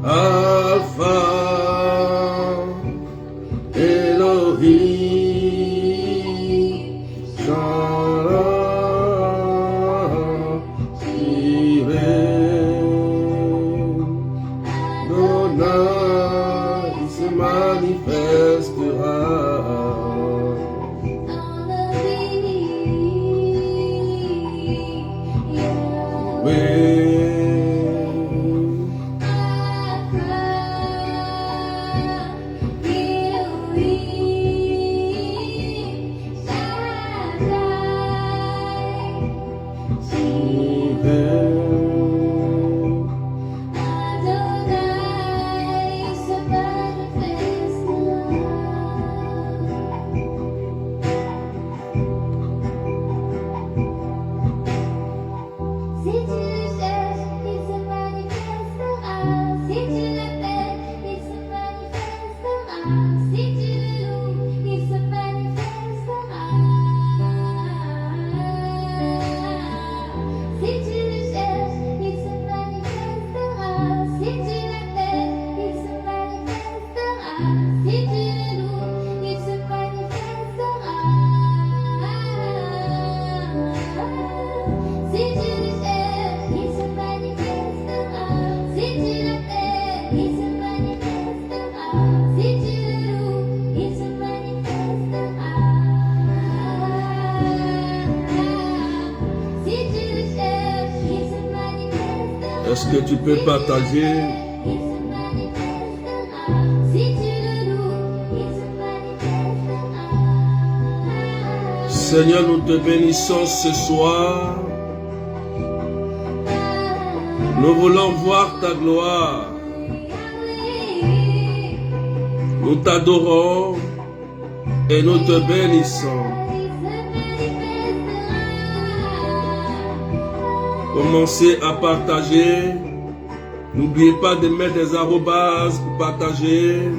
Alpha, Elohim, Shalom, Jireh, Adonai se manifestera. Est-ce que tu peux partager? Seigneur, nous te bénissons ce soir. Nous voulons voir ta gloire. Nous t'adorons et nous te bénissons. Commencez à partager. N'oubliez pas de mettre des arrobases pour partager.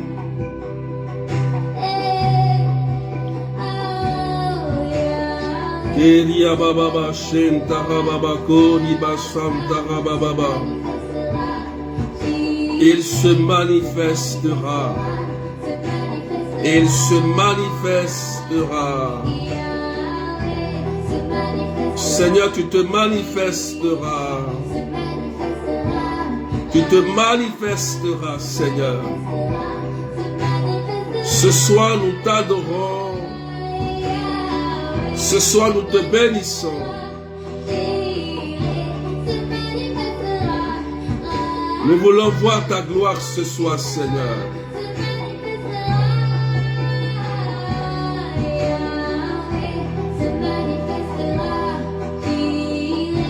Il se manifestera. Il se manifestera. Seigneur, tu te manifesteras. Tu te manifesteras, Seigneur. Ce soir, nous t'adorons. Ce soir, nous te bénissons. Nous voulons voir ta gloire ce soir, Seigneur.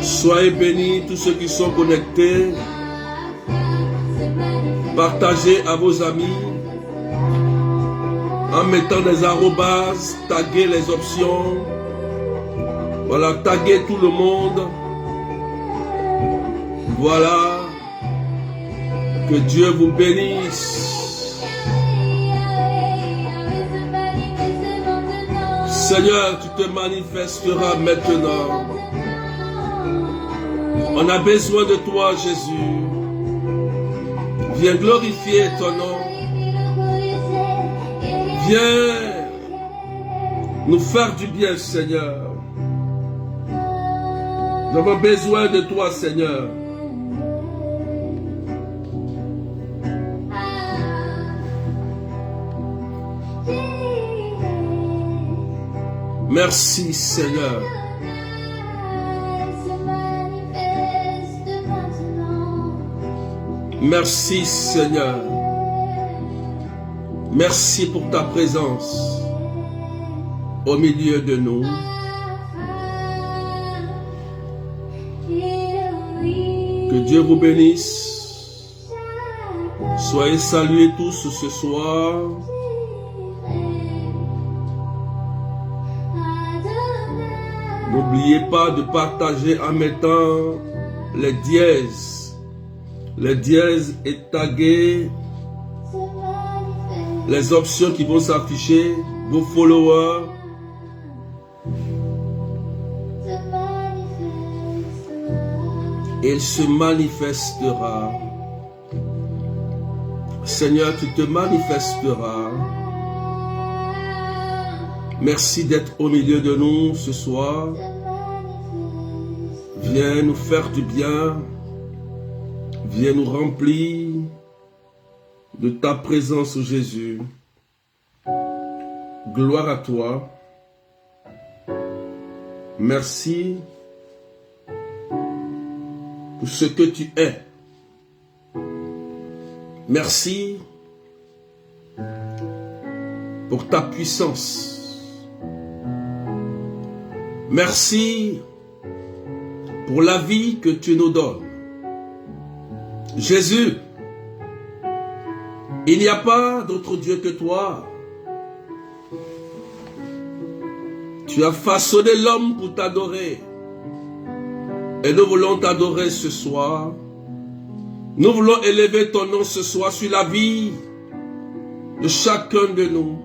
Soyez bénis tous ceux qui sont connectés. Partagez à vos amis en mettant des arrobases, taguez les options. Voilà, taguez tout le monde. Voilà. Que Dieu vous bénisse. Seigneur, tu te manifesteras maintenant. On a besoin de toi, Jésus. Viens glorifier ton nom. Viens nous faire du bien, Seigneur. Nous avons besoin de toi, Seigneur. Merci, Seigneur. Merci, Seigneur. Merci pour ta présence au milieu de nous. Que Dieu vous bénisse. Soyez salués tous ce soir. N'oubliez pas de partager en mettant les dièses. Les dièses et taguer les options qui vont s'afficher, vos followers. Il se manifestera. Seigneur, tu te manifesteras. Merci d'être au milieu de nous ce soir. Viens nous faire du bien. Viens nous remplir de ta présence, Jésus. Gloire à toi. Merci pour ce que tu es. Merci pour ta puissance. Merci pour la vie que tu nous donnes. Jésus, il n'y a pas d'autre Dieu que toi. Tu as façonné l'homme pour t'adorer. Et nous voulons t'adorer ce soir. Nous voulons élever ton nom ce soir sur la vie de chacun de nous.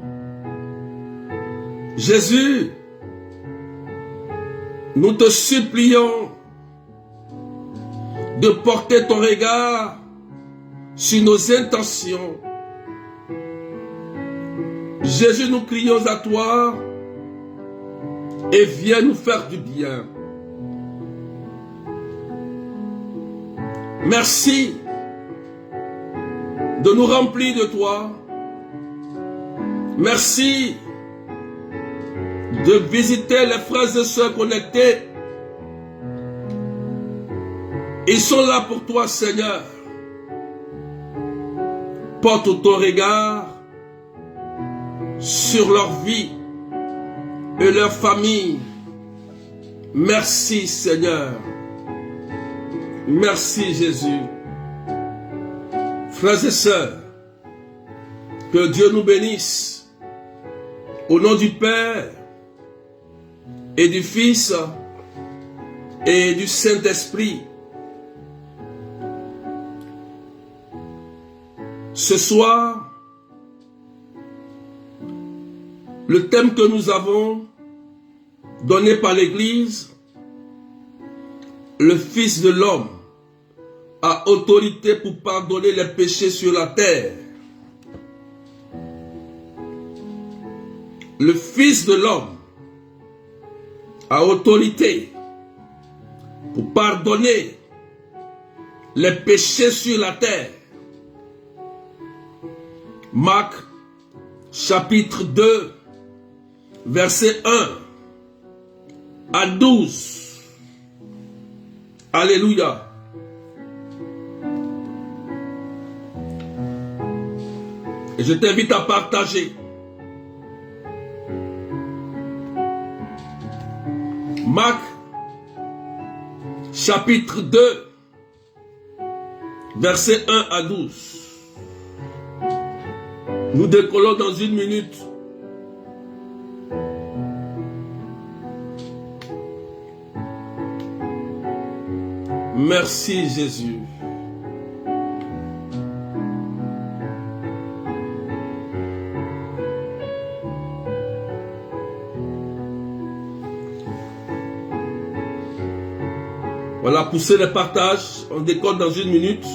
Jésus, nous te supplions de porter ton regard sur nos intentions. Jésus, nous crions à toi et viens nous faire du bien. Merci de nous remplir de toi. Merci de visiter les frères et sœurs connectés. Ils sont là pour toi, Seigneur. Porte ton regard sur leur vie et leur famille. Merci, Seigneur. Merci, Jésus. Frères et sœurs, que Dieu nous bénisse. Au nom du Père et du Fils et du Saint-Esprit. Ce soir, le thème que nous avons donné par l'Église, le Fils de l'homme a autorité pour pardonner les péchés sur la terre. Le Fils de l'homme a autorité pour pardonner les péchés sur la terre. Marc chapitre 2, verset 1 à 12. Alléluia. Et je t'invite à partager. Marc chapitre 2, verset 1 à 12. Nous décollons dans une minute. Merci Jésus. Voilà, poussez les partages. On décolle dans une minute.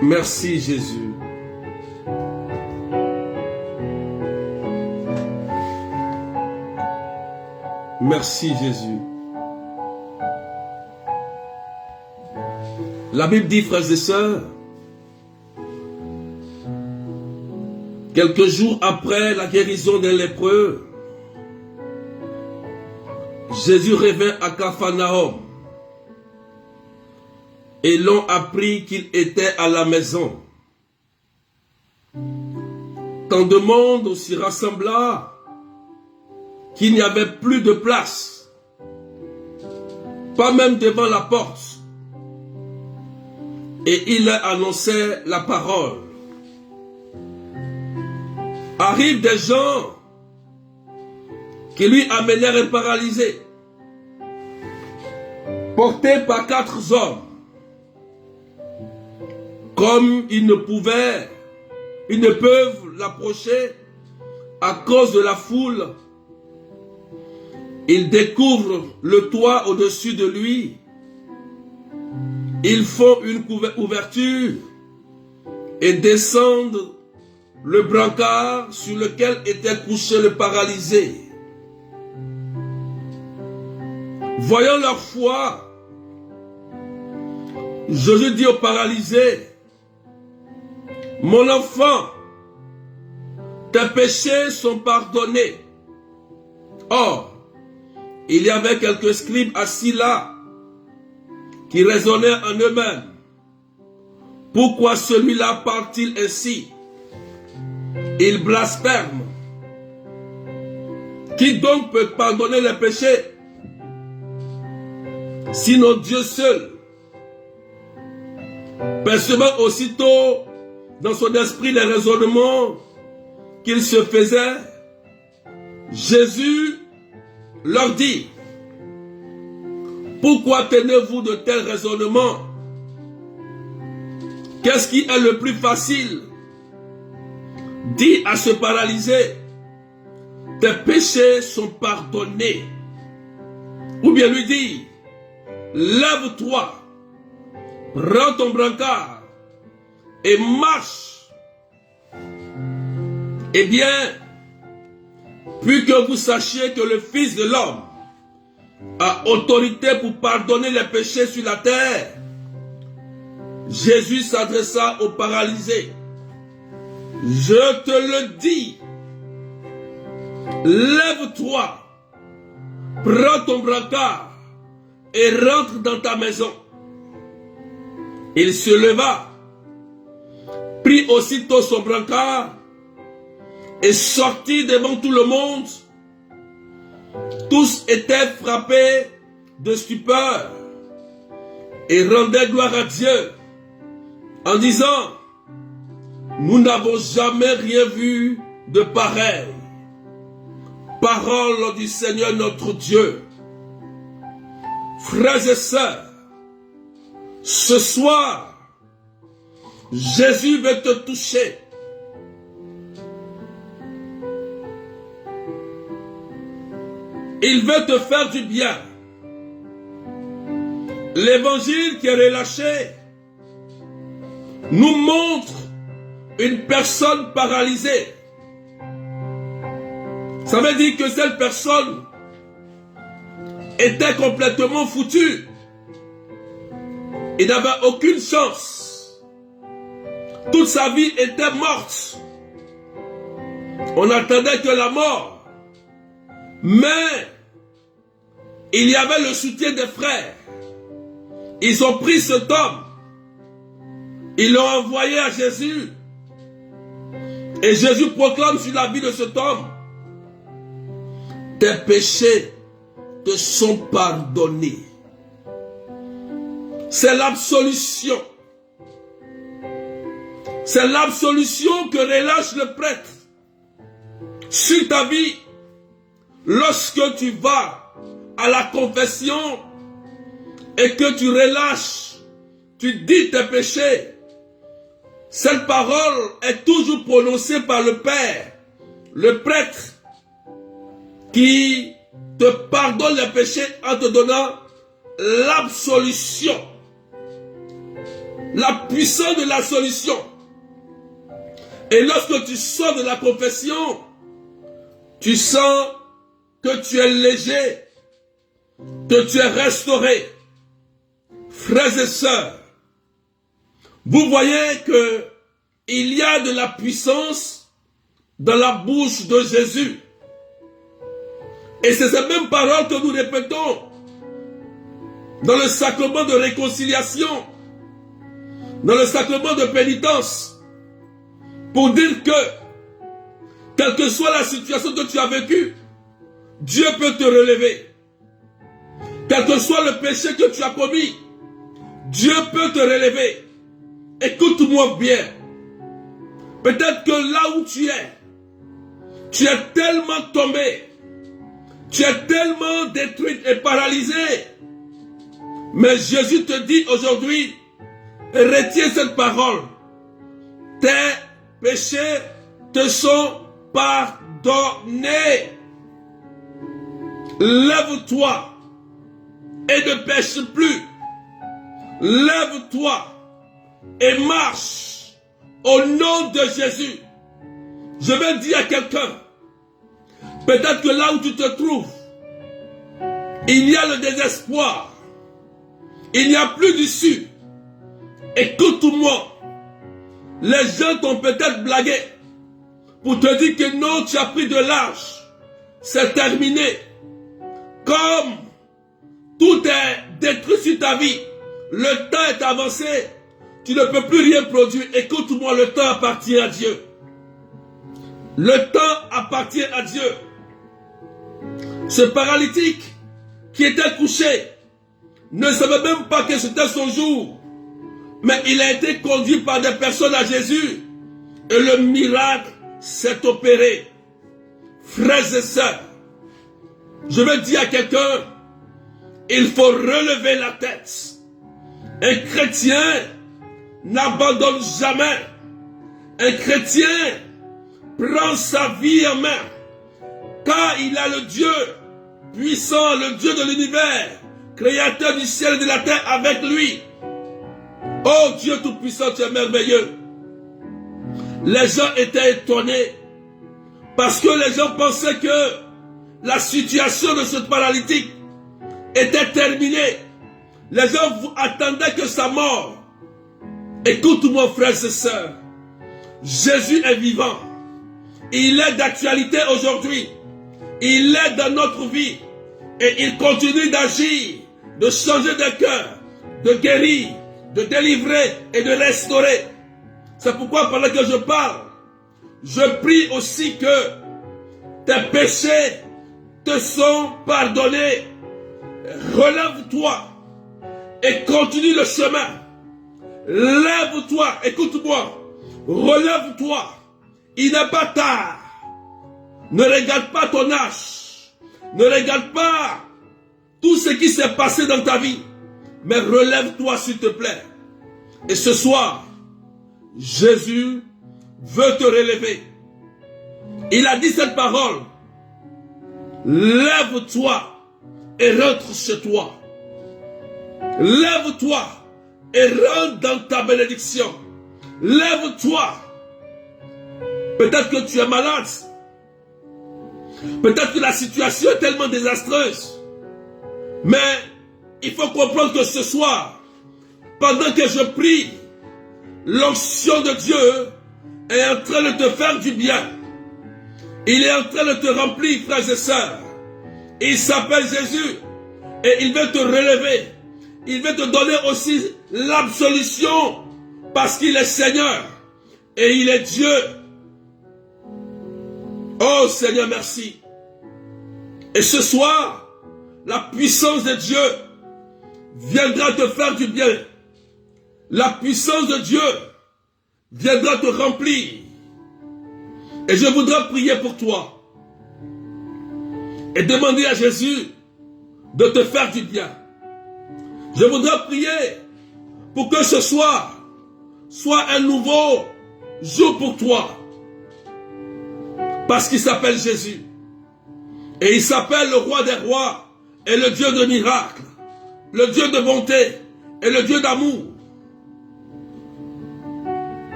Merci Jésus. Merci Jésus. La Bible dit, frères et sœurs, quelques jours après la guérison des lépreux, Jésus revint à Capharnaüm. Et l'on apprit qu'il était à la maison. Tant de monde s'y rassembla qu'il n'y avait plus de place, pas même devant la porte. Et il leur annonçait la parole. Arrivent des gens qui lui amenèrent un paralysé, porté par 4 hommes. Comme il ne pouvait Ils ne peuvent l'approcher à cause de la foule. Ils découvrent le toit au-dessus de lui. Ils font une ouverture et descendent le brancard sur lequel était couché le paralysé. Voyant leur foi, Jésus dit au paralysé, « Mon enfant, tes péchés sont pardonnés. » Or, il y avait quelques scribes assis là, qui raisonnaient en eux-mêmes. Pourquoi celui-là parle-t-il ainsi? Il blasphème. Qui donc peut pardonner les péchés? Sinon Dieu seul. Percevant aussitôt dans son esprit les raisonnements qu'il se faisait, Jésus leur dit, pourquoi tenez-vous de tels raisonnements? Qu'est-ce qui est le plus facile? Dis à ce paralysé, tes péchés sont pardonnés. Ou bien lui dit, lève-toi, prends ton brancard et marche. Eh bien, puis que vous sachiez que le Fils de l'homme a autorité pour pardonner les péchés sur la terre, Jésus s'adressa au paralysé. Je te le dis, lève-toi, prends ton brancard et rentre dans ta maison. Il se leva, prit aussitôt son brancard et sortit devant tout le monde. Tous étaient frappés de stupeur et rendaient gloire à Dieu en disant, nous n'avons jamais rien vu de pareil. Parole du Seigneur notre Dieu. Frères et sœurs, ce soir, Jésus veut te toucher. Il veut te faire du bien. L'évangile qui est relâché nous montre une personne paralysée. Ça veut dire que cette personne était complètement foutue. Il n'avait aucune chance. Toute sa vie était morte. On attendait que la mort. Mais il y avait le soutien des frères. Ils ont pris cet homme. Ils l'ont envoyé à Jésus. Et Jésus proclame sur la vie de cet homme, tes péchés te sont pardonnés. C'est l'absolution. C'est l'absolution que relâche le prêtre sur ta vie. Lorsque tu vas à la confession et que tu relâches, tu dis tes péchés, cette parole est toujours prononcée par le Père, le prêtre, qui te pardonne les péchés en te donnant l'absolution, la puissance de la solution. Et lorsque tu sors de la confession, tu sens que tu es léger, que tu es restauré. Frères et sœurs, vous voyez que il y a de la puissance dans la bouche de Jésus. Et c'est ces mêmes paroles que nous répétons dans le sacrement de réconciliation, dans le sacrement de pénitence, pour dire que, quelle que soit la situation que tu as vécue, Dieu peut te relever. Quel que soit le péché que tu as commis, Dieu peut te relever. Écoute-moi bien. Peut-être que là où tu es tellement tombé, tu es tellement détruit et paralysé. Mais Jésus te dit aujourd'hui, retiens cette parole. Tes péchés te sont pardonnés. Lève-toi et ne pêche plus. Lève-toi et marche au nom de Jésus. Je vais dire à quelqu'un, peut-être que là où tu te trouves, il y a le désespoir. Il n'y a plus d'issue. Écoute-moi. Les gens t'ont peut-être blagué pour te dire que non, tu as pris de l'âge. C'est terminé. Comme tout est détruit sur ta vie, le temps est avancé, tu ne peux plus rien produire. Écoute-moi, le temps appartient à Dieu. Le temps appartient à Dieu. Ce paralytique qui était couché ne savait même pas que c'était son jour. Mais il a été conduit par des personnes à Jésus. Et le miracle s'est opéré. Frères et sœurs, je veux dire à quelqu'un, il faut relever la tête. Un chrétien n'abandonne jamais. Un chrétien prend sa vie en main. Car il a le Dieu puissant, le Dieu de l'univers, créateur du ciel et de la terre avec lui. Oh Dieu tout-puissant, tu es merveilleux. Les gens étaient étonnés parce que les gens pensaient que la situation de ce paralytique était terminée. Les gens attendaient que sa mort. Écoute-moi, frères et sœurs. Jésus est vivant. Il est d'actualité aujourd'hui. Il est dans notre vie. Et il continue d'agir, de changer de cœur, de guérir, de délivrer et de restaurer. C'est pourquoi pendant que je parle, je prie aussi que tes péchés te sont pardonnés. Relève-toi et continue le chemin. Lève-toi, écoute-moi, relève-toi. Il n'est pas tard. Ne regarde pas ton âge. Ne regarde pas tout ce qui s'est passé dans ta vie. Mais relève-toi s'il te plaît. Et ce soir, Jésus veut te relever. Il a dit cette parole. Lève-toi et rentre chez toi. Lève-toi et rentre dans ta bénédiction. Lève-toi. Peut-être que tu es malade. Peut-être que la situation est tellement désastreuse. Mais il faut comprendre que ce soir, pendant que je prie, l'onction de Dieu est en train de te faire du bien. Il est en train de te remplir, frères et sœurs. Il s'appelle Jésus. Et il veut te relever. Il veut te donner aussi l'absolution. Parce qu'il est Seigneur. Et il est Dieu. Oh Seigneur, merci. Et ce soir, la puissance de Dieu viendra te faire du bien. La puissance de Dieu viendra te remplir. Et je voudrais prier pour toi. Et demander à Jésus de te faire du bien. Je voudrais prier pour que ce soir soit un nouveau jour pour toi. Parce qu'il s'appelle Jésus. Et il s'appelle le roi des rois et le Dieu de miracles. Le Dieu de bonté et le Dieu d'amour.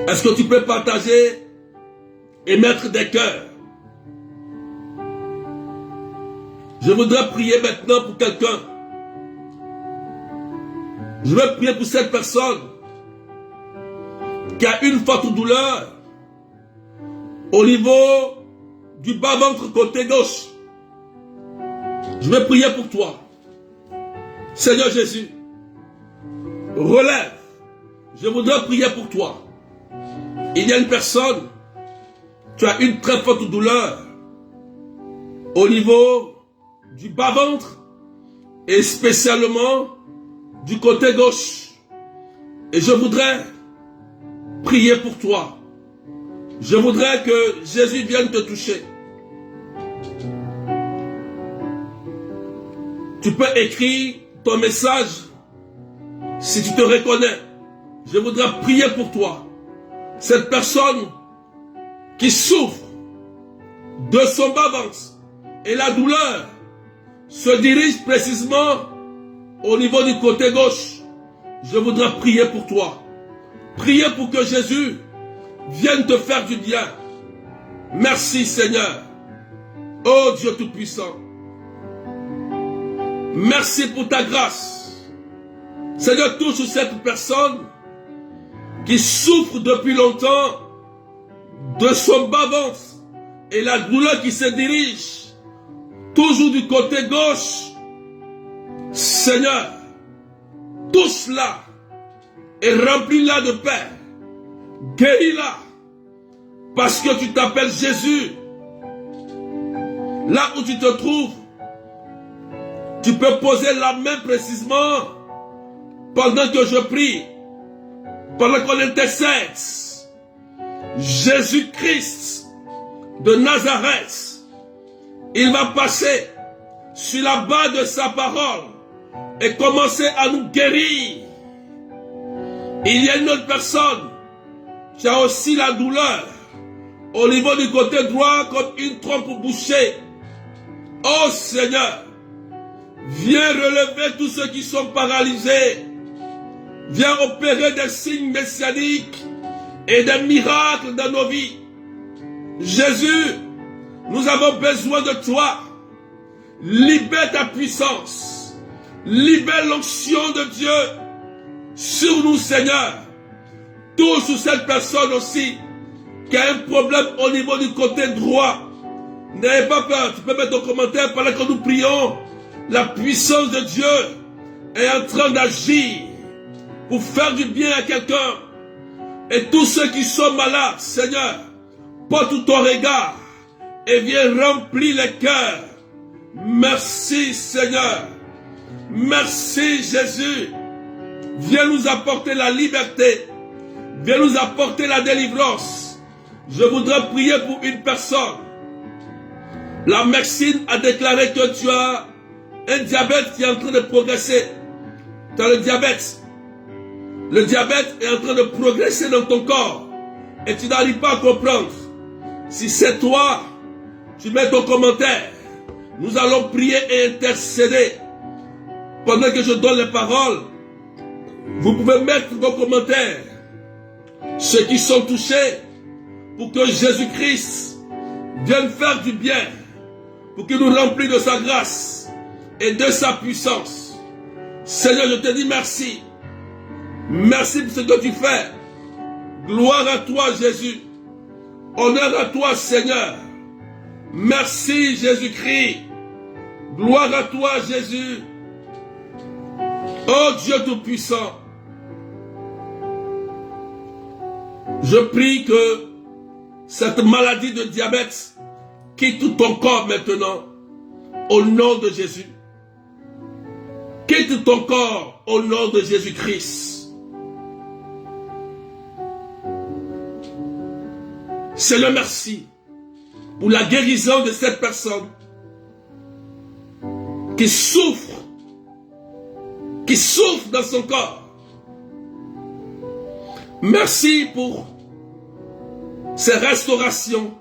Est-ce que tu peux partager et mettre des cœurs? Je voudrais prier maintenant pour quelqu'un. Je vais prier pour cette personne qui a une forte douleur au niveau du bas-ventre côté gauche. Je vais prier pour toi. Seigneur Jésus, relève. Je voudrais prier pour toi. Il y a une personne, tu as une très forte douleur au niveau du bas-ventre et spécialement du côté gauche. Et je voudrais prier pour toi. Je voudrais que Jésus vienne te toucher. Tu peux écrire ton message si tu te reconnais. Je voudrais prier pour toi. cette personne qui souffre de son bas-ventre et la douleur se dirige précisément au niveau du côté gauche, je voudrais prier pour toi. Prier pour que Jésus vienne te faire du bien. Merci Seigneur. Oh Dieu Tout-Puissant. Merci pour ta grâce. Seigneur, touche cette personne qui souffre depuis longtemps de son bas-ventre et la douleur qui se dirige toujours du côté gauche. Seigneur, touche-la et remplis-la de paix. Guéris-la parce que tu t'appelles Jésus. Là où tu te trouves, tu peux poser la main précisément pendant que je prie, pendant qu'on intercède. Jésus-Christ de Nazareth, il va passer sur la base de sa parole et commencer à nous guérir. Il y a une autre personne qui a aussi la douleur au niveau du côté droit comme une trompe bouchée. Oh Seigneur, viens relever tous ceux qui sont paralysés. Viens opérer des signes messianiques et des miracles dans nos vies. Jésus, nous avons besoin de toi. Libère ta puissance. Libère l'onction de Dieu sur nous, Seigneur. Touche sur cette personne aussi qui a un problème au niveau du côté droit. N'ayez pas peur, tu peux mettre ton commentaire pendant que nous prions. La puissance de Dieu est en train d'agir pour faire du bien à quelqu'un. Et tous ceux qui sont malades, Seigneur, porte ton regard et viens remplir les cœurs. Merci Seigneur. Merci Jésus. Viens nous apporter la liberté. Viens nous apporter la délivrance. Je voudrais prier pour une personne. La médecine a déclaré que tu as un diabète qui est en train de progresser. Tu as le diabète. Le diabète est en train de progresser dans ton corps. Et tu n'arrives pas à comprendre. Si c'est toi, tu mets ton commentaire. Nous allons prier et intercéder. Pendant que je donne les paroles, vous pouvez mettre vos commentaires. Ceux qui sont touchés, pour que Jésus-Christ vienne faire du bien, pour qu'il nous remplisse de sa grâce et de sa puissance. Seigneur, je te dis merci. Merci pour ce que tu fais. Gloire à toi, Jésus. Honneur à toi, Seigneur. Merci, Jésus-Christ. Gloire à toi, Jésus. Oh Dieu Tout-Puissant. Je prie que cette maladie de diabète quitte tout ton corps maintenant. Au nom de Jésus. Quitte ton corps au nom de Jésus-Christ. Seigneur, merci pour la guérison de cette personne qui souffre dans son corps. Merci pour ces restaurations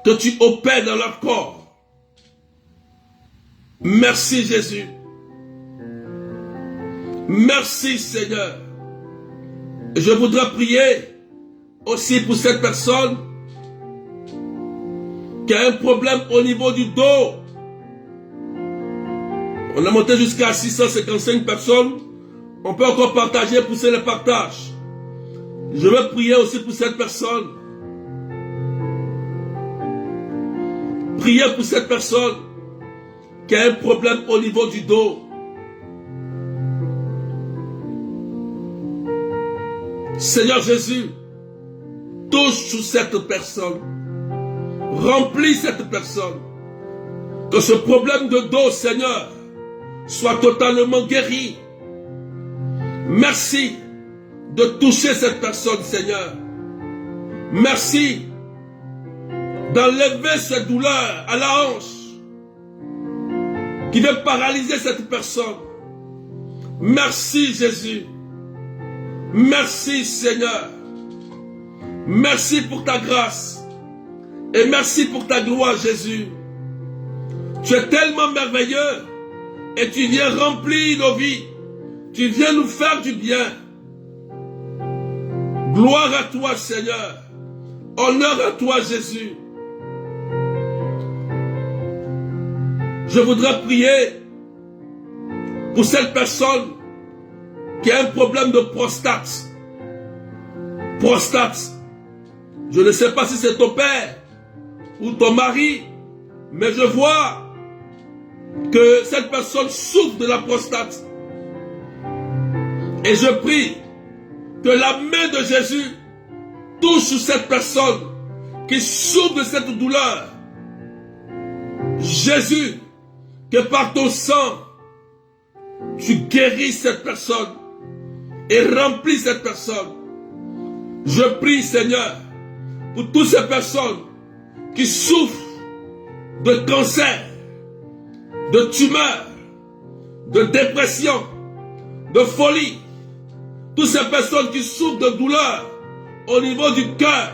que tu opères dans leur corps. Merci Jésus. Merci Seigneur. Et je voudrais prier aussi pour cette personne qui a un problème au niveau du dos. On a monté jusqu'à 655 personnes. On peut encore partager, pousser le partage. Je veux prier aussi pour cette personne. Priez pour cette personne qui a un problème au niveau du dos. Seigneur Jésus, touche sur cette personne. Remplis cette personne. Que ce problème de dos, Seigneur, soit totalement guéri. Merci de toucher cette personne, Seigneur. Merci d'enlever cette douleur à la hanche qui veut paralyser cette personne. Merci Jésus. Merci Seigneur. Merci pour ta grâce. Et merci pour ta gloire, Jésus. Tu es tellement merveilleux. Et tu viens remplir nos vies. Tu viens nous faire du bien. Gloire à toi, Seigneur. Honneur à toi, Jésus. Je voudrais prier pour cette personne qui a un problème de prostate. Prostate. Je ne sais pas si c'est ton père ou ton mari, mais je vois que cette personne souffre de la prostate. Et je prie que la main de Jésus touche cette personne qui souffre de cette douleur. Jésus, que par ton sang, tu guéris cette personne et remplis cette personne. Je prie, Seigneur, pour toutes ces personnes qui souffrent de cancer, de tumeur, de dépression, de folie. Toutes ces personnes qui souffrent de douleur au niveau du cœur,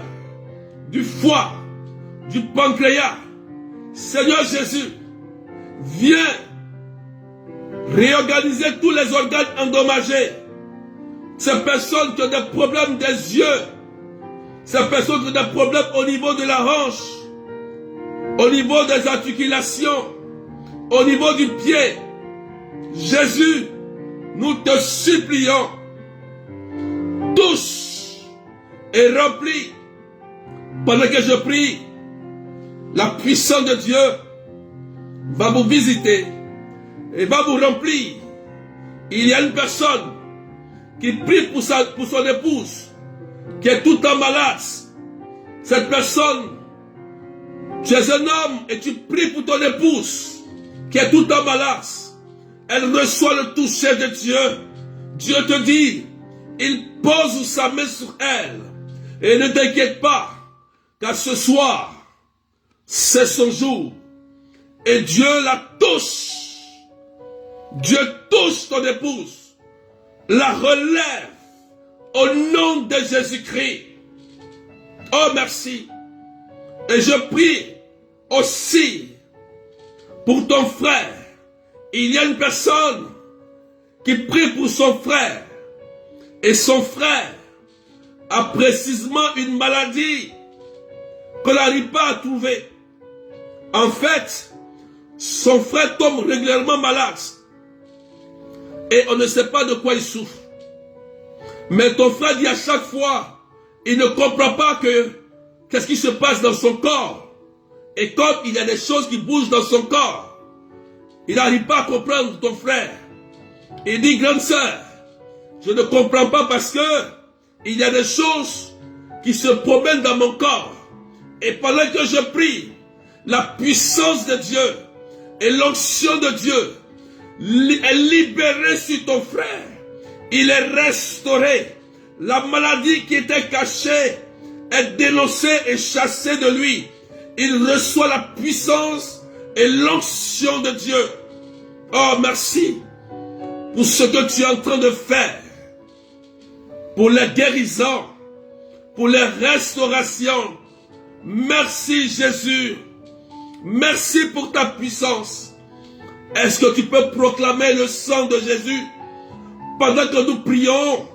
du foie, du pancréas. Seigneur Jésus, viens réorganiser tous les organes endommagés. Ces personnes qui ont des problèmes des yeux, ces personnes qui ont des problèmes au niveau de la hanche, au niveau des articulations, au niveau du pied. Jésus, nous te supplions, touche et remplis. Pendant que je prie, la puissance de Dieu va vous visiter et va vous remplir. Il y a une personne qui prie pour son épouse, qui est tout le temps malade. Cette personne, tu es un homme et tu pries pour ton épouse, qui est tout le temps malade. Elle reçoit le toucher de Dieu. Dieu te dit, il pose sa main sur elle. Et ne t'inquiète pas, car ce soir, c'est son jour. Et Dieu la touche. Dieu touche ton épouse. La relève au nom de Jésus-Christ. Oh, merci. Et je prie aussi pour ton frère. Il y a une personne qui prie pour son frère. Et son frère a précisément une maladie qu'on n'arrive pas à trouver. En fait, son frère tombe régulièrement malade. Et on ne sait pas de quoi il souffre. Mais ton frère dit à chaque fois, il ne comprend pas qu'est-ce qui se passe dans son corps. Et comme il y a des choses qui bougent dans son corps, il n'arrive pas à comprendre ton frère. Il dit, grande sœur, je ne comprends pas parce que il y a des choses qui se promènent dans mon corps. Et pendant que je prie, la puissance de Dieu et l'onction de Dieu est libérée sur ton frère. Il est restauré. La maladie qui était cachée est dénoncée et chassée de lui. Il reçoit la puissance et l'onction de Dieu. Oh, merci pour ce que tu es en train de faire. Pour les guérisons, pour les restaurations. Merci Jésus. Merci pour ta puissance. Est-ce que tu peux proclamer le sang de Jésus pendant que nous prions?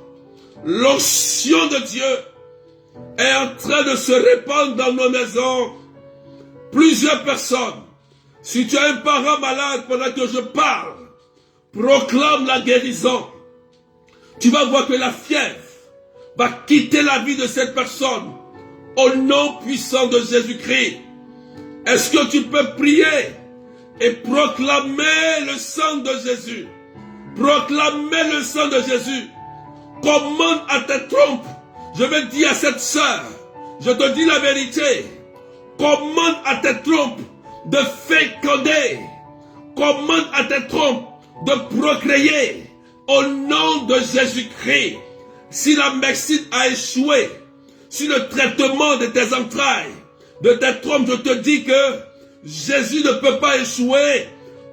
L'onction de Dieu est en train de se répandre dans nos maisons. Plusieurs personnes. Si tu as un parent malade pendant que je parle, proclame la guérison. Tu vas voir que la fièvre va quitter la vie de cette personne au nom puissant de Jésus-Christ. Est-ce que tu peux prier et proclamer le sang de Jésus? Proclamer le sang de Jésus. Commande à tes trompes. Je vais dire à cette sœur, je te dis la vérité. Commande à tes trompes de féconder. Commande à tes trompes de procréer au nom de Jésus-Christ. Si la médecine a échoué, si le traitement de tes entrailles, de tes trompes, je te dis que Jésus ne peut pas échouer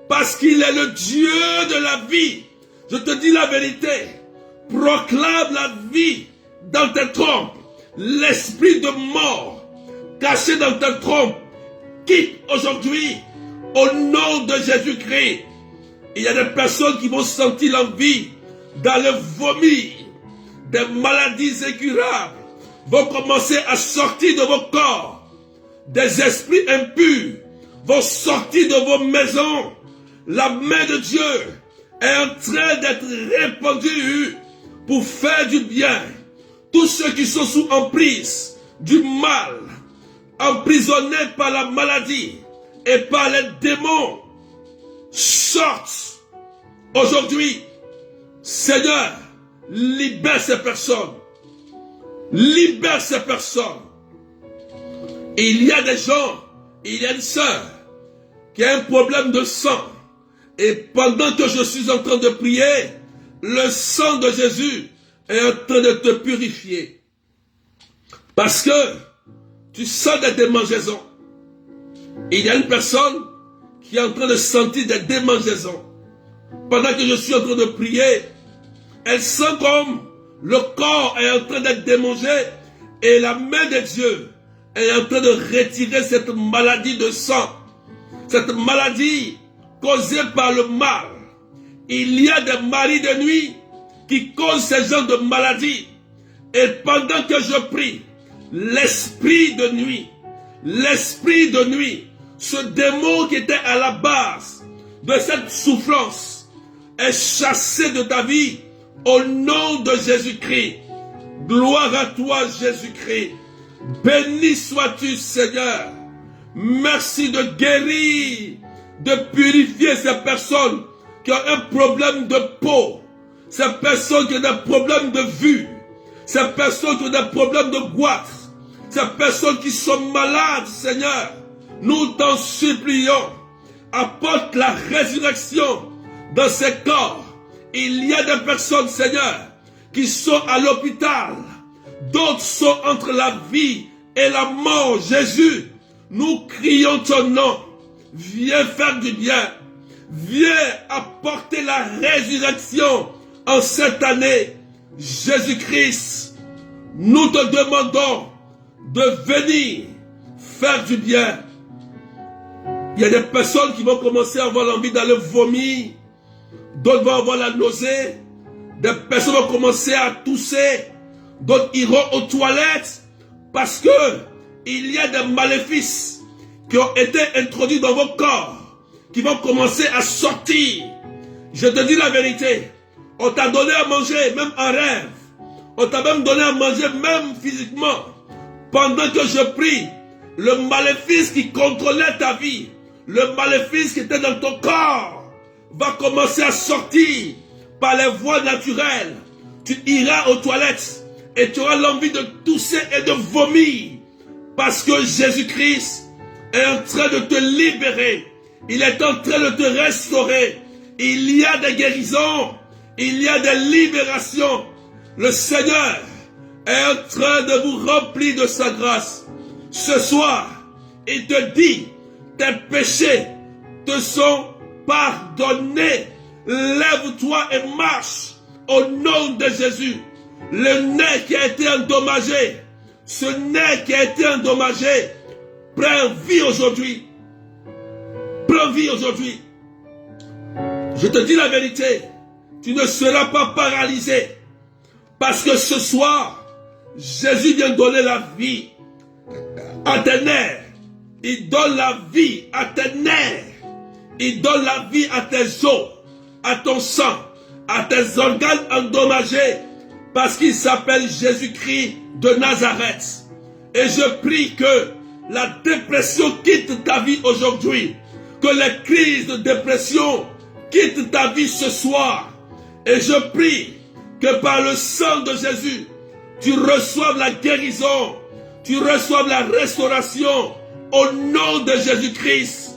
parce qu'il est le Dieu de la vie. Je te dis la vérité. Proclame la vie dans tes trompes. l'esprit de mort caché dans ta trompe, quitte aujourd'hui au nom de Jésus-Christ. Il y a des personnes qui vont sentir l'envie d'aller vomir. Des maladies incurables vont commencer à sortir de vos corps. Des esprits impurs vont sortir de vos maisons. La main de Dieu est en train d'être répandue pour faire du bien. Tous ceux qui sont sous emprise du mal, emprisonnés par la maladie et par les démons, sortent aujourd'hui. Seigneur, libère ces personnes. Libère ces personnes. Il y a des gens, il y a une sœur qui a un problème de sang. Et pendant que je suis en train de prier, le sang de Jésus est en train de te purifier. Parce que tu sens des démangeaisons. Il y a une personne qui est en train de sentir des démangeaisons. Pendant que je suis en train de prier, elle sent comme le corps est en train d'être démangé et la main de Dieu est en train de retirer cette maladie de sang. Cette maladie causée par le mal. Il y a des maris de nuit qui causent ces genres de maladies. Et pendant que je prie, l'esprit de nuit, ce démon qui était à la base de cette souffrance est chassé de ta vie au nom de Jésus-Christ. Gloire à toi, Jésus-Christ. Béni sois-tu, Seigneur. Merci de guérir, de purifier ces personnes qui ont un problème de peau, ces personnes qui ont des problèmes de vue, ces personnes qui ont des problèmes de goitre, ces personnes qui sont malades, Seigneur. Nous t'en supplions, apporte la résurrection dans ces corps. Il y a des personnes, Seigneur, qui sont à l'hôpital, d'autres sont entre la vie et la mort. Jésus, nous crions ton nom. Viens faire du bien. Viens apporter la résurrection en cette année. Jésus-Christ, nous te demandons de venir faire du bien. Il y a des personnes qui vont commencer à avoir l'envie d'aller vomir. D'autres vont avoir la nausée. Des personnes vont commencer à tousser. D'autres iront aux toilettes. Parce que il y a des maléfices qui ont été introduits dans vos corps, qui vont commencer à sortir. Je te dis la vérité. On t'a donné à manger, même en rêve. On t'a même donné à manger, même physiquement. Pendant que je prie, le maléfice qui contrôlait ta vie, le maléfice qui était dans ton corps, va commencer à sortir par les voies naturelles. Tu iras aux toilettes et tu auras l'envie de tousser et de vomir. Parce que Jésus-Christ est en train de te libérer. Il est en train de te restaurer. Il y a des guérisons. Il y a des libérations. Le Seigneur est en train de vous remplir de sa grâce. Ce soir, il te dit, tes péchés te sont pardonnés. Lève-toi et marche au nom de Jésus. Le nez qui a été endommagé, ce nez qui a été endommagé, prends vie aujourd'hui. Prends vie aujourd'hui. Je te dis la vérité, tu ne seras pas paralysé. Parce que ce soir, Jésus vient donner la vie à tes nerfs. Il donne la vie à tes nerfs. Il donne la vie à tes os, à ton sang, à tes organes endommagés. Parce qu'il s'appelle Jésus-Christ de Nazareth. Et je prie que la dépression quitte ta vie aujourd'hui. Que les crises de dépression quittent ta vie ce soir. Et je prie que par le sang de Jésus, tu reçoives la guérison, tu reçoives la restauration au nom de Jésus-Christ.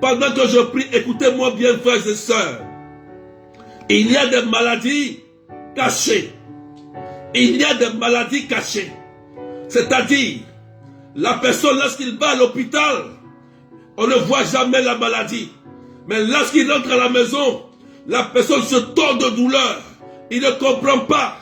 Pendant que je prie, écoutez-moi bien, frères et sœurs. Il y a des maladies cachées. Il y a des maladies cachées. C'est-à-dire, la personne, lorsqu'il va à l'hôpital, on ne voit jamais la maladie. Mais lorsqu'il entre à la maison, la personne se tord de douleur. Il ne comprend pas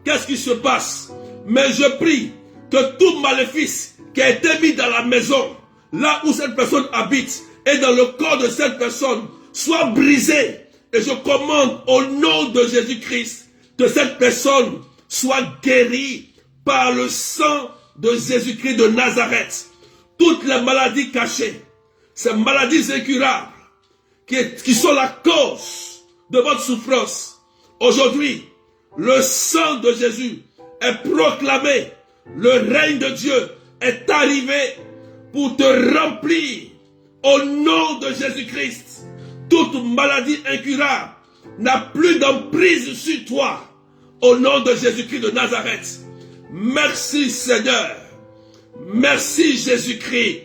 qu'est-ce qui se passe? Mais je prie que tout maléfice qui a été mis dans la maison, là où cette personne habite, et dans le corps de cette personne, soit brisé. Et je commande au nom de Jésus-Christ que cette personne soit guérie par le sang de Jésus-Christ de Nazareth. Toutes les maladies cachées, ces maladies incurables, qui sont la cause de votre souffrance. Aujourd'hui, le sang de Jésus est proclamé. Le règne de Dieu est arrivé pour te remplir au nom de Jésus-Christ. Toute maladie incurable n'a plus d'emprise sur toi au nom de Jésus-Christ de Nazareth. Merci Seigneur. Merci Jésus-Christ.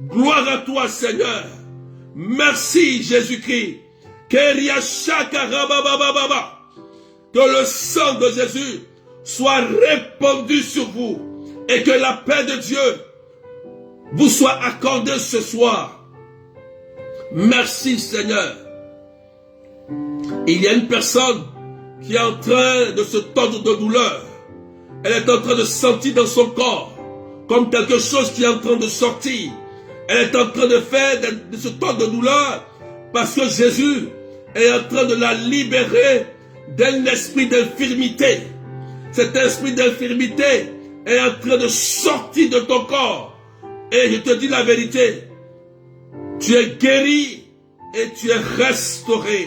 Gloire à toi Seigneur. Merci Jésus-Christ. Que le sang de Jésus soit répandu sur vous et que la paix de Dieu vous soit accordée ce soir. Merci Seigneur. Il y a une personne qui est en train de se tordre de douleur. Elle est en train de sentir dans son corps comme quelque chose qui est en train de sortir. Elle est en train de faire de se tordre de douleur parce que Jésus est en train de la libérer d'un esprit d'infirmité. Cet esprit d'infirmité est en train de sortir de ton corps. Et je te dis la vérité, tu es guéri et tu es restauré.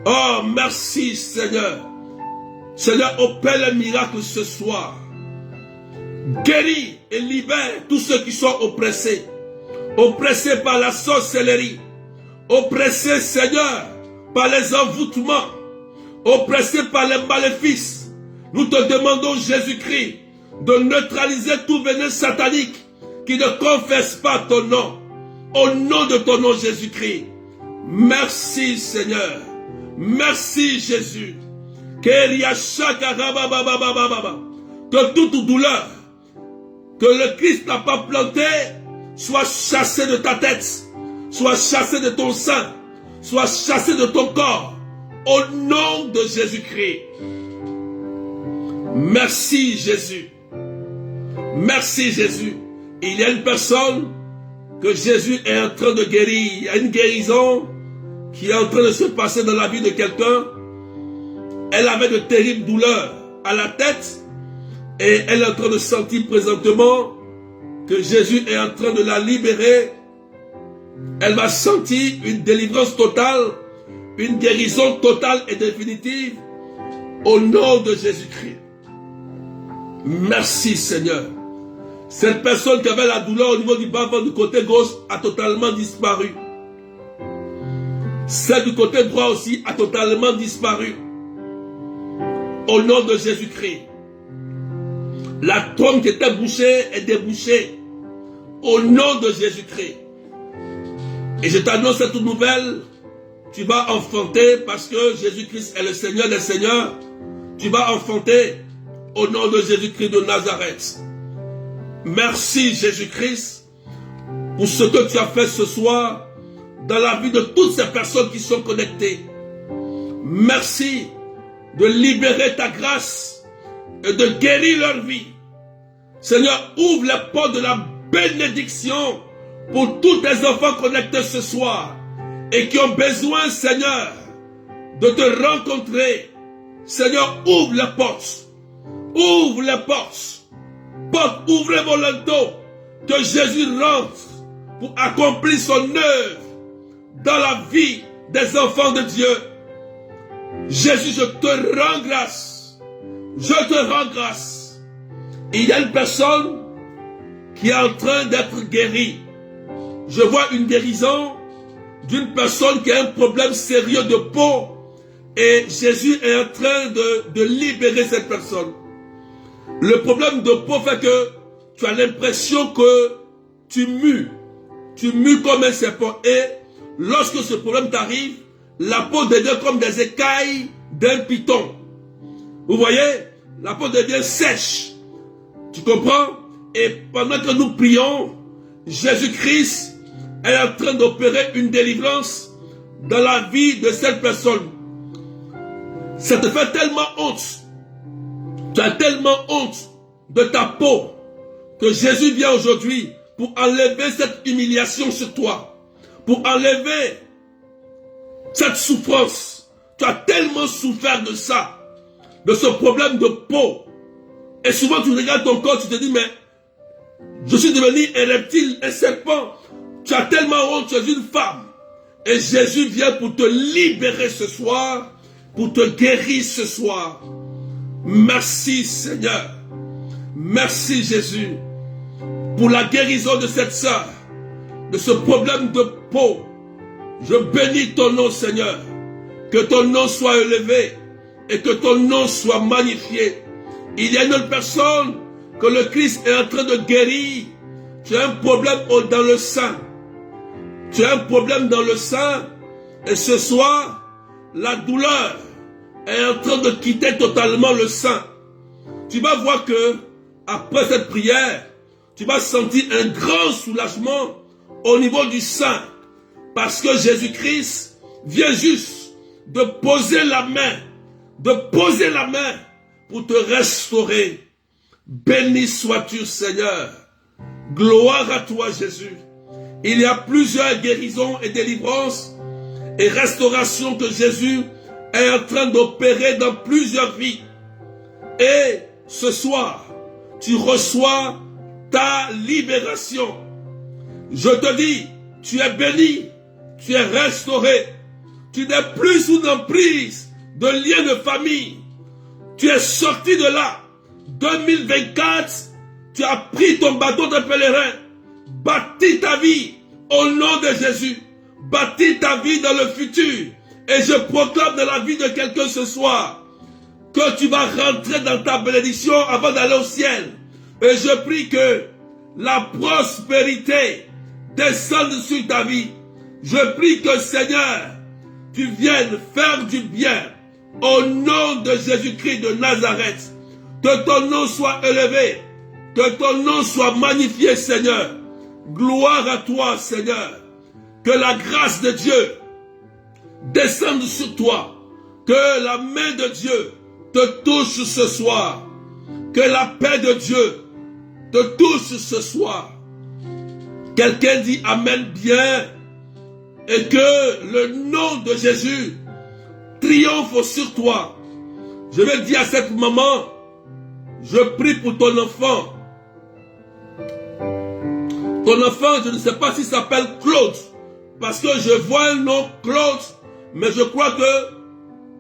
Oh, merci Seigneur. Seigneur, opère le miracle ce soir. Guéris et libère tous ceux qui sont oppressés. Oppressés par la sorcellerie. Oppressés, Seigneur, par les envoûtements. Oppressés par les maléfices. Nous te demandons, Jésus-Christ, de neutraliser tout venin satanique qui ne confesse pas ton nom. Au nom de ton nom, Jésus-Christ. Merci, Seigneur. Merci, Jésus. Que toute douleur que le Christ n'a pas plantée soit chassée de ta tête, soit chassée de ton sein, soit chassée de ton corps. Au nom de Jésus-Christ. Merci, Jésus. Merci, Jésus. Il y a une personne que Jésus est en train de guérir. Il y a une guérison qui est en train de se passer dans la vie de quelqu'un. Elle avait de terribles douleurs à la tête et elle est en train de sentir présentement que Jésus est en train de la libérer. Elle va sentir une délivrance totale, une guérison totale et définitive au nom de Jésus-Christ. Merci Seigneur. Cette personne qui avait la douleur au niveau du bas-ventre du côté gauche a totalement disparu. Celle du côté droit aussi a totalement disparu. Au nom de Jésus-Christ. La trompe qui était bouchée est débouchée. Au nom de Jésus-Christ. Et je t'annonce cette nouvelle. Tu vas enfanter parce que Jésus-Christ est le Seigneur des Seigneurs. Tu vas enfanter au nom de Jésus-Christ de Nazareth. Merci Jésus-Christ pour ce que tu as fait ce soir dans la vie de toutes ces personnes qui sont connectées. Merci de libérer ta grâce et de guérir leur vie. Seigneur, ouvre les portes de la bénédiction pour tous tes enfants connectés ce soir et qui ont besoin, Seigneur, de te rencontrer. Seigneur, ouvre les portes. Ouvre les portes. Porte ouvrez volonté que Jésus rentre pour accomplir son œuvre dans la vie des enfants de Dieu. Jésus, je te rends grâce. Je te rends grâce. Il y a une personne qui est en train d'être guérie. Je vois une guérison d'une personne qui a un problème sérieux de peau. Et Jésus est en train de libérer cette personne. Le problème de peau fait que tu as l'impression que tu mues. Tu mues comme un serpent. Et lorsque ce problème t'arrive, la peau devient comme des écailles d'un python. Vous voyez? La peau devient sèche. Tu comprends? Et pendant que nous prions, Jésus-Christ est en train d'opérer une délivrance dans la vie de cette personne. Ça te fait tellement honte Tu as tellement honte de ta peau que Jésus vient aujourd'hui pour enlever cette humiliation sur toi, pour enlever cette souffrance. Tu as tellement souffert de ça, de ce problème de peau. Et souvent tu regardes ton corps, tu te dis, mais je suis devenu un reptile, un serpent. Tu as tellement honte, tu es une femme. Et Jésus vient pour te libérer ce soir, pour te guérir ce soir. Merci Seigneur. Merci Jésus pour la guérison de cette sœur, de ce problème de peau. Je bénis ton nom Seigneur. Que ton nom soit élevé et que ton nom soit magnifié. Il y a une autre personne que le Christ est en train de guérir. Tu as un problème dans le sein. Tu as un problème dans le sein et ce soir, la douleur est en train de quitter totalement le sein. Tu vas voir que après cette prière, tu vas sentir un grand soulagement au niveau du sein. Parce que Jésus-Christ vient juste de poser la main pour te restaurer. Béni sois-tu Seigneur. Gloire à toi Jésus. Il y a plusieurs guérisons et délivrances et restaurations que Jésus est en train d'opérer dans plusieurs vies. Et ce soir, tu reçois ta libération. Je te dis, tu es béni, tu es restauré. Tu n'es plus sous l'emprise de liens de famille. Tu es sorti de là. 2024, tu as pris ton bâton de pèlerin. Bâtis ta vie au nom de Jésus. Bâtis ta vie dans le futur. Et je proclame dans la vie de quelqu'un ce soir que tu vas rentrer dans ta bénédiction avant d'aller au ciel. Et je prie que la prospérité descende sur ta vie. Je prie que Seigneur, tu viennes faire du bien au nom de Jésus-Christ de Nazareth. Que ton nom soit élevé, que ton nom soit magnifié Seigneur. Gloire à toi Seigneur. Que la grâce de Dieu descende sur toi. Que la main de Dieu te touche ce soir. Que la paix de Dieu te touche ce soir. Quelqu'un dit Amen bien. Et que le nom de Jésus triomphe sur toi. Je vais dire à cette maman, je prie pour ton enfant. Ton enfant, je ne sais pas s'il s'appelle Claude. Parce que je vois un nom Claude. Mais je crois que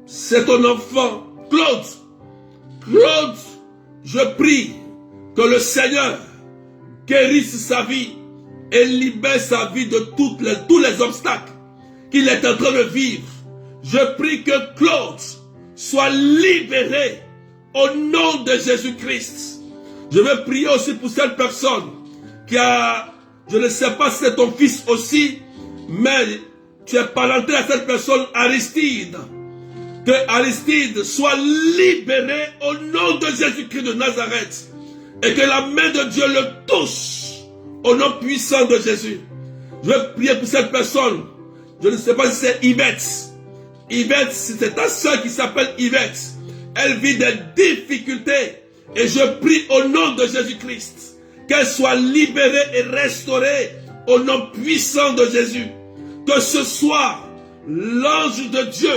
c'est ton enfant. Claude. Claude, je prie que le Seigneur guérisse sa vie et libère sa vie de tous les obstacles qu'il est en train de vivre. Je prie que Claude soit libéré au nom de Jésus-Christ. Je vais prier aussi pour cette personne qui a, je ne sais pas si c'est ton fils aussi, mais tu es parenté à cette personne, Aristide. Que Aristide soit libéré au nom de Jésus-Christ de Nazareth. Et que la main de Dieu le touche au nom puissant de Jésus. Je vais prier pour cette personne. Je ne sais pas si c'est Yvette. Yvette, c'est ta soeur qui s'appelle Yvette. Elle vit des difficultés. Et je prie au nom de Jésus-Christ qu'elle soit libérée et restaurée au nom puissant de Jésus. Que ce soir, l'ange de Dieu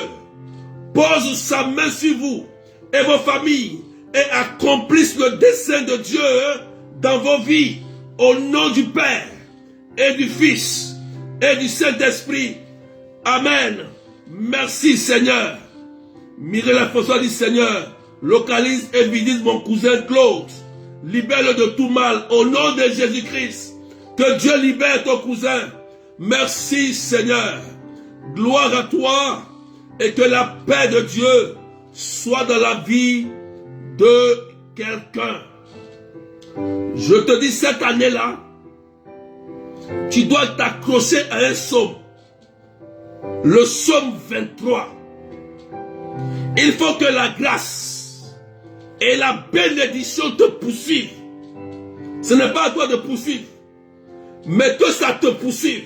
pose sa main sur vous et vos familles et accomplisse le dessein de Dieu dans vos vies. Au nom du Père et du Fils et du Saint-Esprit. Amen. Merci Seigneur. Mireille François dit Seigneur, localise et visite mon cousin Claude. Libère-le de tout mal au nom de Jésus-Christ. Que Dieu libère ton cousin. Merci Seigneur. Gloire à toi et que la paix de Dieu soit dans la vie de quelqu'un. Je te dis cette année-là, tu dois t'accrocher à un psaume. Le psaume 23. Il faut que la grâce et la bénédiction te poursuivent. Ce n'est pas à toi de poursuivre, mais que ça te poursuive.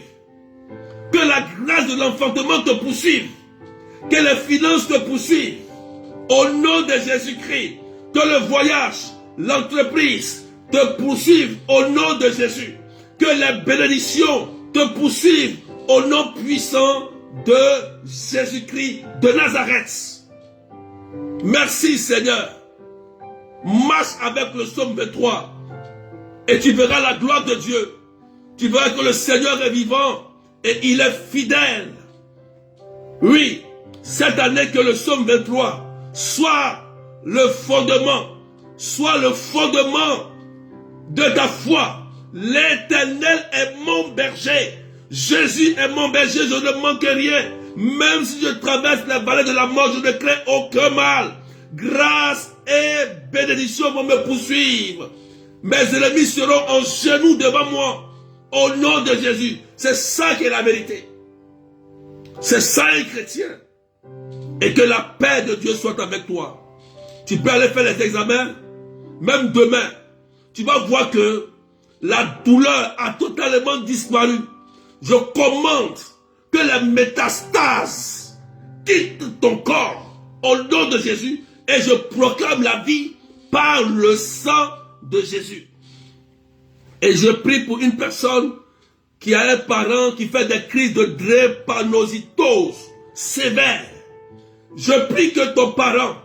Que la grâce de l'enfantement te poursuive. Que les finances te poursuivent. Au nom de Jésus-Christ, Que le voyage, l'entreprise te poursuivent au nom de Jésus. Que les bénédictions te poursuivent au nom puissant de Jésus-Christ de Nazareth. Merci Seigneur. Marche avec le psaume 23 et tu verras la gloire de Dieu. Tu verras que le Seigneur est vivant et il est fidèle. Oui, cette année que le psaume 23 soit le fondement de ta foi. L'Éternel est mon berger. Jésus est mon berger, je ne manque rien. Même si je traverse la vallée de la mort, je ne crains aucun mal. Grâce et bénédiction vont me poursuivre. Mes ennemis seront en genoux devant moi. Au nom de Jésus. C'est ça qui est la vérité. C'est ça un chrétien. Et que la paix de Dieu soit avec toi. Tu peux aller faire les examens. Même demain. Tu vas voir que la douleur a totalement disparu. Je commande que les métastases quittent ton corps au nom de Jésus et je proclame la vie par le sang de Jésus. Et je prie pour une personne qui a un parent qui fait des crises de drépanocytose sévère. Je prie que ton parent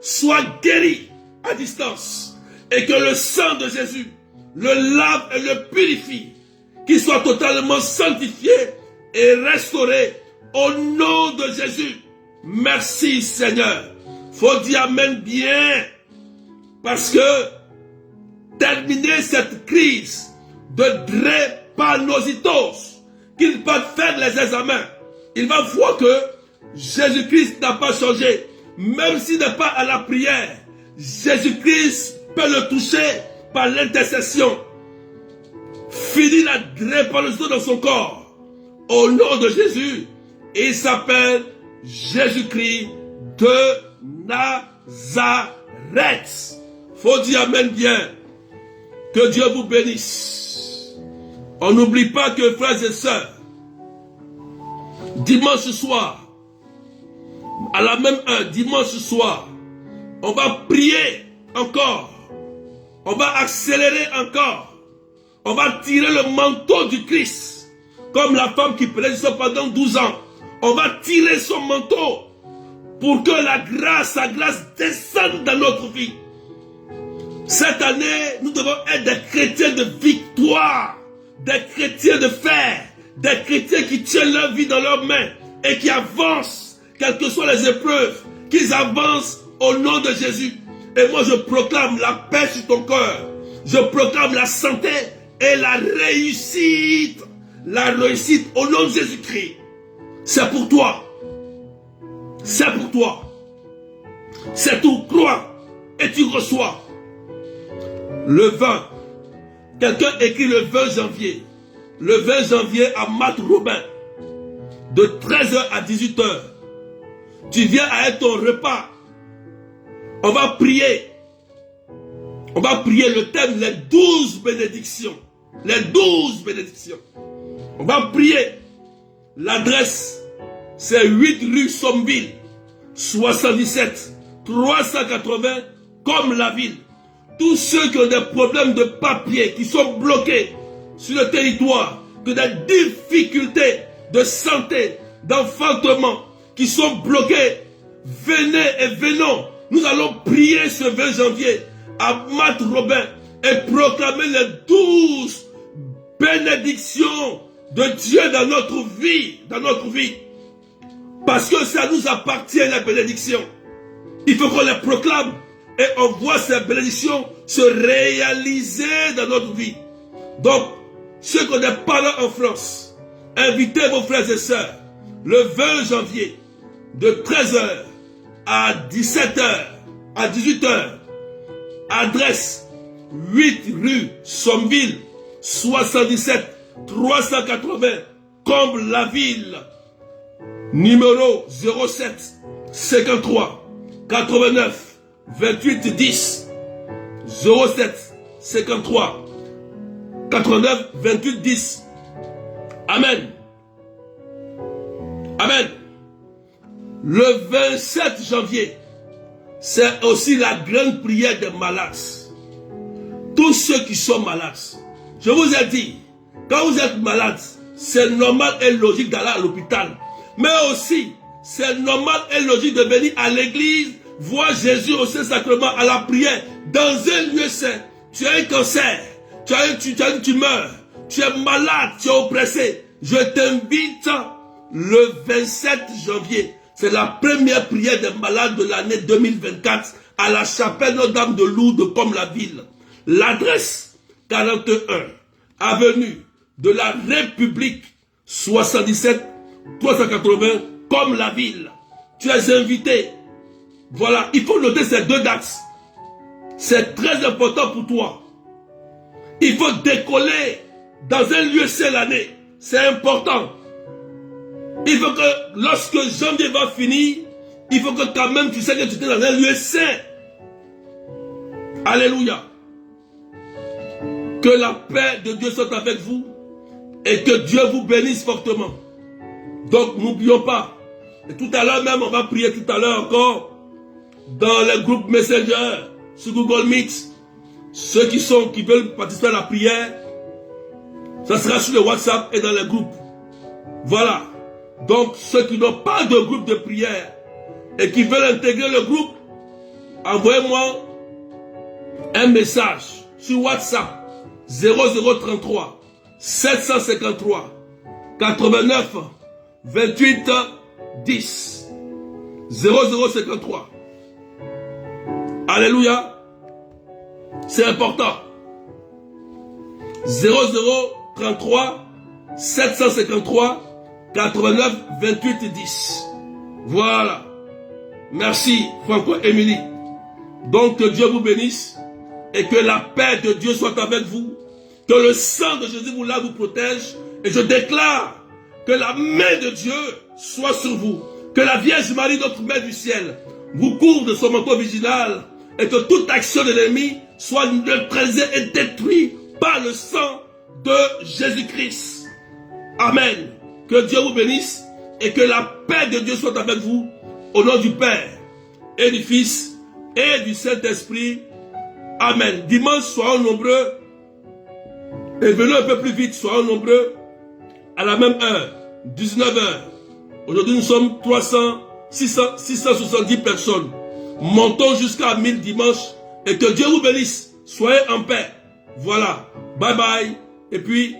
soit guéri à distance et que le sang de Jésus le lave et le purifie, qu'il soit totalement sanctifié et restauré au nom de Jésus. Merci Seigneur. Faut dire Amen bien, parce que terminer cette crise de drépanocytose, qu'il va faire les examens, il va voir que Jésus-Christ n'a pas changé. Même s'il n'est pas à la prière, Jésus-Christ peut le toucher par l'intercession. Fini la drépanocytose dans son corps. Au nom de Jésus, il s'appelle Jésus-Christ de Nazareth. Faut dire Amen bien. Que Dieu vous bénisse. On n'oublie pas que, frères et sœurs, dimanche soir, à la même heure, dimanche soir, on va prier encore. On va accélérer encore. On va tirer le manteau du Christ. Comme la femme qui prenait ça pendant 12 ans. On va tirer son manteau pour que la grâce, sa grâce descende dans notre vie. Cette année, nous devons être des chrétiens de victoire, des chrétiens de fer, des chrétiens qui tiennent leur vie dans leurs mains et qui avancent, quelles que soient les épreuves, qu'ils avancent au nom de Jésus. Et moi, je proclame la paix sur ton cœur. Je proclame la santé et la réussite. La réussite au nom de Jésus-Christ. C'est pour toi. C'est pour toi. C'est tout. Crois et tu reçois. Le 20. Quelqu'un écrit le 20 janvier. Le 20 janvier à Matt Robin. De 13h à 18h. Tu viens avec ton repas. On va prier. On va prier le thème, les 12 bénédictions. Les 12 bénédictions. On va prier. L'adresse, c'est 8 rue Sommeville, 77 380, comme la ville. Tous ceux qui ont des problèmes de papier, qui sont bloqués sur le territoire, qui ont des difficultés de santé, d'enfantement, qui sont bloqués, venez et venons. Nous allons prier ce 20 janvier à Matt Robin et proclamer les 12 bénédictions de Dieu dans notre vie, Parce que ça nous appartient, les bénédictions. Il faut qu'on les proclame et on voit ces bénédictions se réaliser dans notre vie. Donc, ceux qui ont des parents en France, invitez vos frères et sœurs le 20 janvier de 13h à 17h, à 18h. Adresse 8 rue Sommeville, 77 380, comme la ville. Numéro 07 53 89 28 10. 07 53 89 28 10. Amen. Amen. Le 27 janvier, c'est aussi la grande prière des malades. Tous ceux qui sont malades. Je vous ai dit, quand vous êtes malade, c'est normal et logique d'aller à l'hôpital. Mais aussi, c'est normal et logique de venir à l'église, voir Jésus au Saint-Sacrement, à la prière, dans un lieu saint. Tu as un cancer, tu as une tumeur, tu es malade, tu es oppressé. Je t'invite le 27 janvier. C'est la première prière des malades de l'année 2024 à la chapelle Notre-Dame de Lourdes comme la ville. L'adresse 41 avenue de la République 77 380 comme la ville. Tu es invité. Voilà, il faut noter ces deux dates. C'est très important pour toi. Il faut décoller dans un lieu saint l'année. C'est important. Il faut que lorsque janvier va finir, il faut que quand même tu sais que tu es dans un lieu saint. Alléluia. Que la paix de Dieu soit avec vous et que Dieu vous bénisse fortement. Donc n'oublions pas. Et tout à l'heure même, on va prier tout à l'heure encore dans les groupes Messenger, sur Google Meet. Ceux qui veulent participer à la prière, ça sera sur le WhatsApp et dans les groupes. Voilà. Donc ceux qui n'ont pas de groupe de prière et qui veulent intégrer le groupe, envoyez-moi un message sur WhatsApp 0033 753 89 28 10 0053. Alléluia. C'est important. 0033 753 89 28 10. Voilà. Merci Franco-Émilie. Donc que Dieu vous bénisse et que la paix de Dieu soit avec vous. Que le sang de Jésus vous lave, vous protège. Et je déclare que la main de Dieu soit sur vous. Que la Vierge Marie, notre Mère du ciel, vous couvre de son manteau viginal. Et que toute action de l'ennemi soit neutralisée et détruite par le sang de Jésus-Christ. Amen. Que Dieu vous bénisse et que la paix de Dieu soit avec vous. Au nom du Père et du Fils et du Saint-Esprit. Amen. Dimanche, soyons nombreux. Et venons un peu plus vite, soyons nombreux. À la même heure, 19h. Aujourd'hui, nous sommes 670 personnes. Montons jusqu'à 1000 dimanche. Et que Dieu vous bénisse. Soyez en paix. Voilà. Bye bye. Et puis,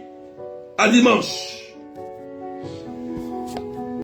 à dimanche.